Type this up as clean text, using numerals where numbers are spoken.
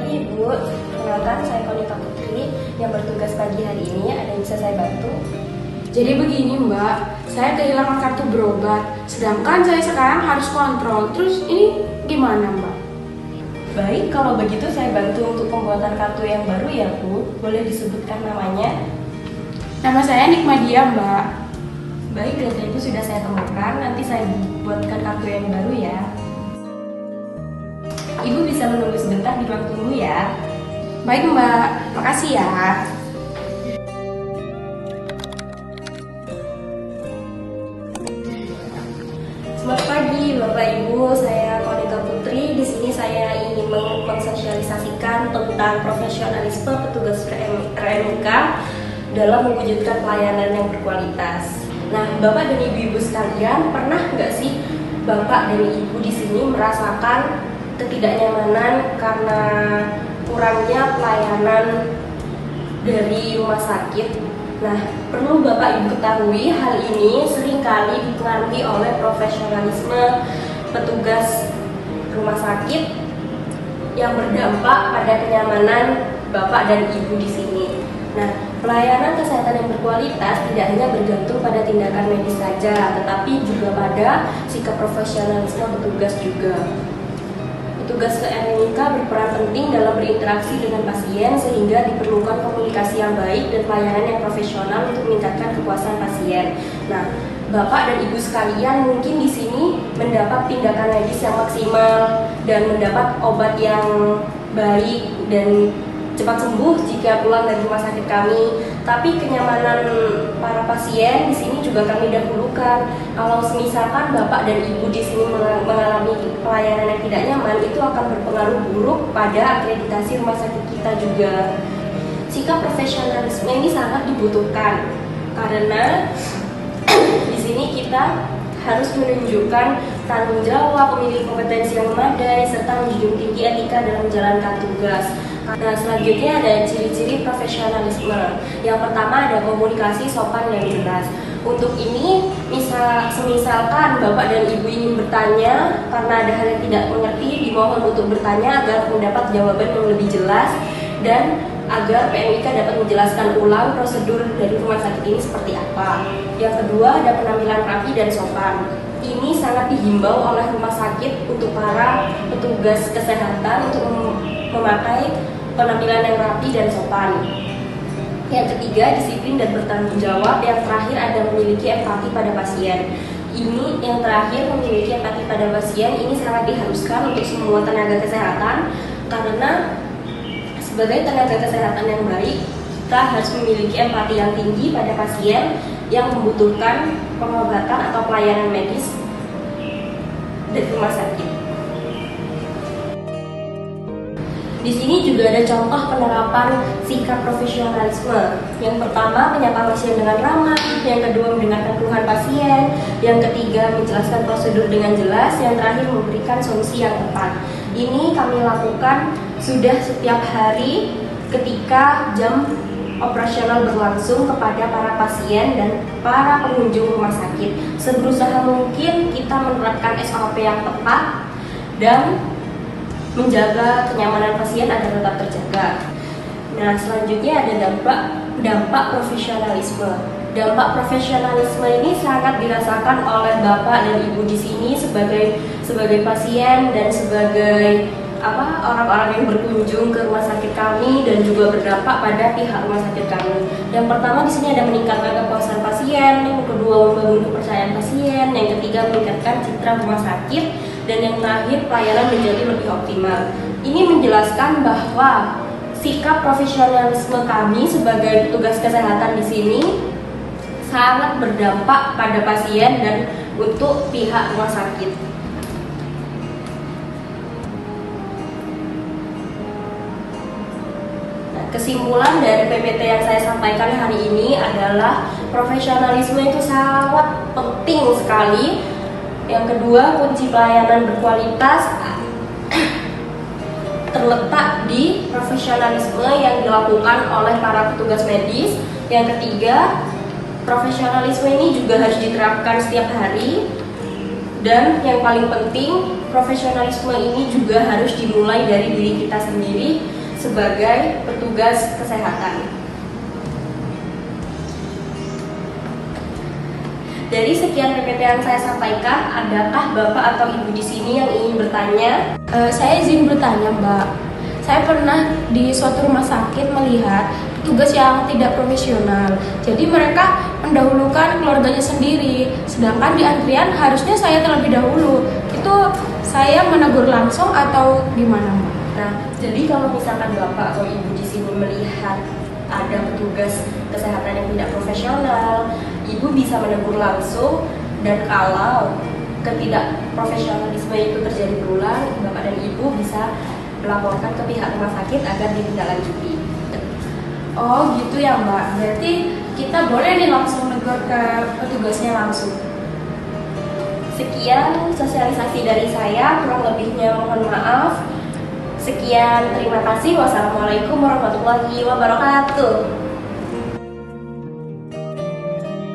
pagi Ibu, kenalkan saya Konita Putri yang bertugas pagi hari ini. Ada yang bisa saya bantu? Jadi begini Mbak, saya kehilangan kartu berobat, sedangkan saya sekarang harus kontrol. Terus ini gimana Mbak? Baik, kalau begitu saya bantu untuk pembuatan kartu yang baru ya Bu. Boleh disebutkan namanya? Nama saya Nikmadia Mbak. Baik, data Ibu sudah saya temukan. Nanti saya buatkan kartu yang baru ya. Ibu bisa menunggu sebentar di ruang tunggu ya. Baik Mbak, makasih ya. Selamat pagi Bapak Ibu, saya Konita Putri. Di sini saya ingin mensosialisasikan tentang profesionalisme petugas RMK dalam mewujudkan pelayanan yang berkualitas. Nah, Bapak dan Ibu-ibu sekalian, pernah nggak sih Bapak dan Ibu di sini merasakan ketidaknyamanan karena kurangnya pelayanan dari rumah sakit? Nah, perlu Bapak Ibu ketahui hal ini seringkali dipengaruhi oleh profesionalisme petugas rumah sakit yang berdampak pada kenyamanan Bapak dan Ibu di sini. Nah, pelayanan kesehatan yang berkualitas tidak hanya bergantung pada tindakan medis saja, tetapi juga pada sikap profesionalisme petugas juga. Petugas RMK berperan penting dalam berinteraksi dengan pasien sehingga diperlukan komunikasi yang baik dan pelayanan yang profesional untuk meningkatkan kepuasan pasien. Nah, Bapak dan Ibu sekalian mungkin di sini mendapat tindakan medis yang maksimal dan mendapat obat yang baik dan cepat sembuh jika pulang dari rumah sakit kami. Tapi kenyamanan para pasien di sini juga kami dahulukan. Kalau misalkan Bapak dan Ibu di sini mengalami pelayanan yang tidak nyaman, itu akan berpengaruh buruk pada akreditasi rumah sakit kita juga. Sikap profesionalisme ini sangat dibutuhkan karena di sini kita harus menunjukkan tanggung jawab, memiliki kompetensi yang memadai, serta menjunjung tinggi etika dalam menjalankan tugas. Nah, selanjutnya ada ciri-ciri profesionalisme. Yang pertama ada komunikasi sopan dan jelas. Untuk ini, misalkan Bapak dan Ibu ingin bertanya karena ada hal yang tidak mengerti, dimohon untuk bertanya agar mendapat jawaban yang lebih jelas dan agar PMIK dapat menjelaskan ulang prosedur dari rumah sakit ini seperti apa. Yang kedua ada penampilan rapi dan sopan. Ini sangat dihimbau oleh rumah sakit untuk para petugas kesehatan untuk memakai penampilan yang rapi dan sopan. Yang ketiga, disiplin dan bertanggung jawab. Yang terakhir ada memiliki empati pada pasien. Ini yang terakhir, memiliki empati pada pasien, ini sangat diharuskan untuk semua tenaga kesehatan karena sebagai tenaga kesehatan yang baik, kita harus memiliki empati yang tinggi pada pasien yang membutuhkan pengobatan atau pelayanan medis dari rumah sakit. Di sini juga ada contoh penerapan sikap profesionalisme. Yang pertama, menyapa pasien dengan ramah. Yang kedua, mendengarkan keluhan pasien. Yang ketiga, menjelaskan prosedur dengan jelas. Yang terakhir, memberikan solusi yang tepat. Ini kami lakukan sudah setiap hari ketika jam operasional berlangsung kepada para pasien dan para pengunjung rumah sakit. Seberusaha mungkin kita menerapkan SOP yang tepat dan menjaga kenyamanan pasien agar tetap terjaga. Nah, selanjutnya ada dampak profesionalisme. Dampak profesionalisme ini sangat dirasakan oleh Bapak dan Ibu di sini sebagai pasien dan sebagai orang-orang yang berkunjung ke rumah sakit kami dan juga berdampak pada pihak rumah sakit kami. Yang pertama di sini ada meningkatkan kepuasan pasien, yang kedua membangun kepercayaan pasien, yang ketiga meningkatkan citra rumah sakit, dan yang terakhir pelayanan menjadi lebih optimal. Ini menjelaskan bahwa sikap profesionalisme kami sebagai petugas kesehatan di sini sangat berdampak pada pasien dan untuk pihak rumah sakit. Kesimpulan dari PPT yang saya sampaikan hari ini adalah profesionalisme itu sangat penting sekali. Yang kedua, kunci pelayanan berkualitas terletak di profesionalisme yang dilakukan oleh para petugas medis. Yang ketiga, profesionalisme ini juga harus diterapkan setiap hari. Dan yang paling penting, profesionalisme ini juga harus dimulai dari diri kita sendiri sebagai petugas kesehatan. Dari sekian PPT yang saya sampaikan, adakah Bapak atau Ibu di sini yang ingin bertanya? Saya izin bertanya, Mbak. Saya pernah di suatu rumah sakit melihat petugas yang tidak profesional. Jadi mereka mendahulukan keluarganya sendiri, sedangkan di antrian harusnya saya terlebih dahulu. Itu saya menegur langsung atau gimana, Mbak? Nah, jadi kalau misalkan Bapak atau Ibu di sini melihat ada petugas kesehatan yang tidak profesional, Ibu bisa menegur langsung, dan kalau ketidakprofesionalisme itu terjadi berulang, Bapak dan Ibu bisa melaporkan ke pihak rumah sakit agar ditindaklanjuti. Oh gitu ya, Mbak. Berarti kita boleh nih langsung negur ke petugasnya langsung. Sekian sosialisasi dari saya, kurang lebihnya mohon maaf. Sekian, terima kasih. Wassalamualaikum warahmatullahi wabarakatuh.